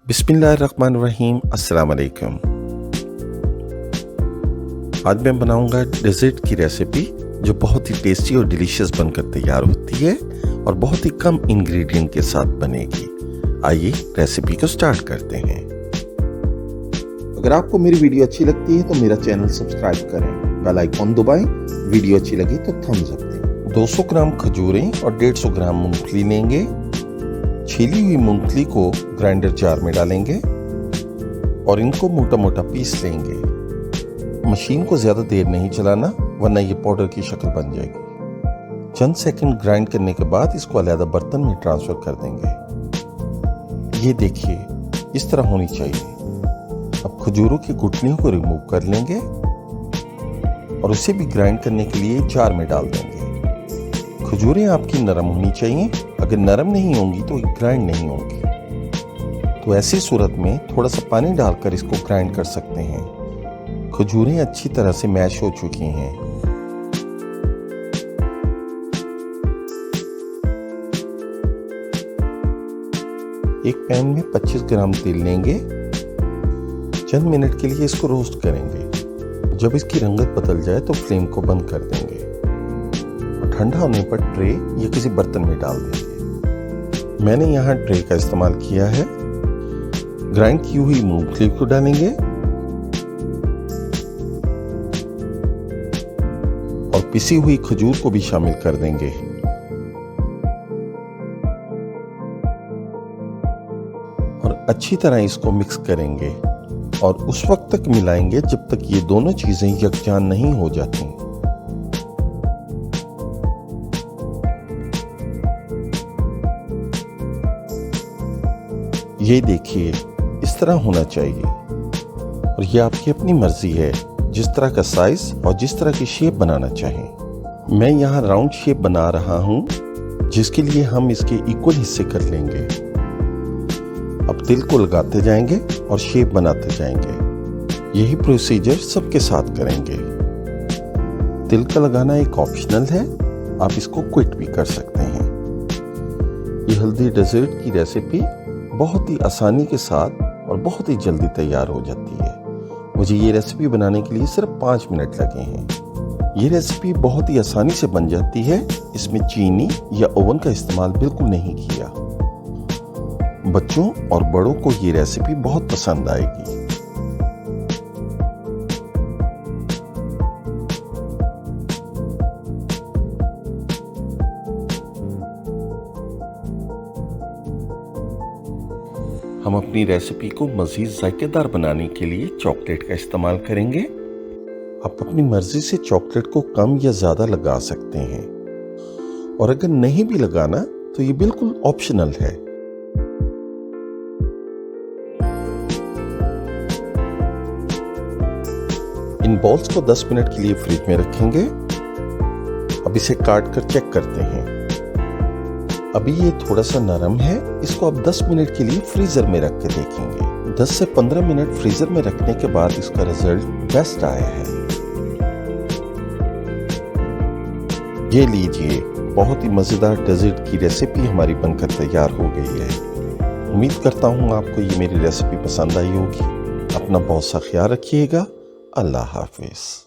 बिस्मिल्लाहिर्रहमानिर्रहीम, अस्सलाम वालेकुम। आज मैं बनाऊंगा डेजर्ट की रेसिपी जो बहुत ही टेस्टी और डिलीशियस बनकर तैयार होती है और बहुत ही कम इंग्रेडिएंट के साथ बनेगी। आइए रेसिपी को स्टार्ट करते हैं। अगर आपको मेरी वीडियो अच्छी लगती है तो मेरा चैनल सब्सक्राइब करें, बेल आइकॉन दबाएं। वीडियो अच्छी लगी तो थम्स अप दें। 200 ग्राम खजूरें और 150 ग्राम मूंगफली लेंगे। छीली हुई मूंगफली को ग्राइंडर जार में डालेंगे और इनको मोटा मोटा पीस लेंगे। मशीन को ज्यादा देर नहीं चलाना वरना ये पाउडर की शक्ल बन जाएगी। चंद सेकंड ग्राइंड करने के बाद इसको अलग बर्तन में ट्रांसफर कर देंगे। ये देखिए इस तरह होनी चाहिए। अब खजूरों की गुठलियों को रिमूव कर लेंगे और उसे भी ग्राइंड करने के लिए जार में डाल देंगे। खजूरें आपकी नरम होनी चाहिए, अगर नरम नहीं होंगी तो ग्राइंड नहीं होंगी। तो ऐसी सूरत में थोड़ा सा पानी डालकर इसको ग्राइंड कर सकते हैं। खजूरें अच्छी तरह से मैश हो चुकी हैं। एक पैन में 25 ग्राम तेल लेंगे। चंद मिनट के लिए इसको रोस्ट करेंगे। जब इसकी रंगत बदल जाए तो फ्लेम को बंद कर देंगे और ठंडा होने पर ट्रे या किसी बर्तन में डाल देंगे। मैंने यहाँ ट्रे का इस्तेमाल किया है। ग्राइंड की हुई मूंगफली को डालेंगे और पिसी हुई खजूर को भी शामिल कर देंगे। और अच्छी तरह इसको मिक्स करेंगे और उस वक्त तक मिलाएंगे जब तक ये दोनों चीजें यकजान नहीं हो जाती। ये देखिए इस तरह होना चाहिए और ये आपकी अपनी मर्जी है जिस तरह का साइज और जिस तरह की शेप बनाना चाहें। मैं यहाँ राउंड शेप बना रहा हूँ जिसके लिए हम इसके इक्वल हिस्से कर लेंगे। अब तिल को लगाते जाएंगे और शेप बनाते जाएंगे। यही प्रोसीजर सबके साथ करेंगे। तिल का लगाना एक ऑप्शनल है, आप इसको क्विट भी कर सकते हैं। ये हेल्दी डेजर्ट की रेसिपी बहुत ही आसानी के साथ और बहुत ही जल्दी तैयार हो जाती है। मुझे ये रेसिपी बनाने के लिए सिर्फ 5 मिनट लगे हैं। ये रेसिपी बहुत ही आसानी से बन जाती है। इसमें चीनी या ओवन का इस्तेमाल बिल्कुल नहीं किया। बच्चों और बड़ों को ये रेसिपी बहुत पसंद आएगी। हम अपनी रेसिपी को मजीद जायकेदार बनाने के लिए चॉकलेट का इस्तेमाल करेंगे। आप अपनी मर्जी से चॉकलेट को कम या ज्यादा लगा सकते हैं और अगर नहीं भी लगाना तो ये बिल्कुल ऑप्शनल है। इन बॉल्स को 10 मिनट के लिए फ्रिज में रखेंगे। अब इसे काट कर चेक करते हैं। अभी ये थोड़ा सा नरम है। इसको अब 10 मिनट के लिए फ्रीजर में रख के देखेंगे। 10 से 15 मिनट फ्रीजर में रखने के बाद इसका रिजल्ट बेस्ट आया है। ये लीजिए, बहुत ही मजेदार डेजर्ट की रेसिपी हमारी बनकर तैयार हो गई है। उम्मीद करता हूँ आपको ये मेरी रेसिपी पसंद आई होगी। अपना बहुत सा ख्याल रखिएगा। अल्लाह हाफिज।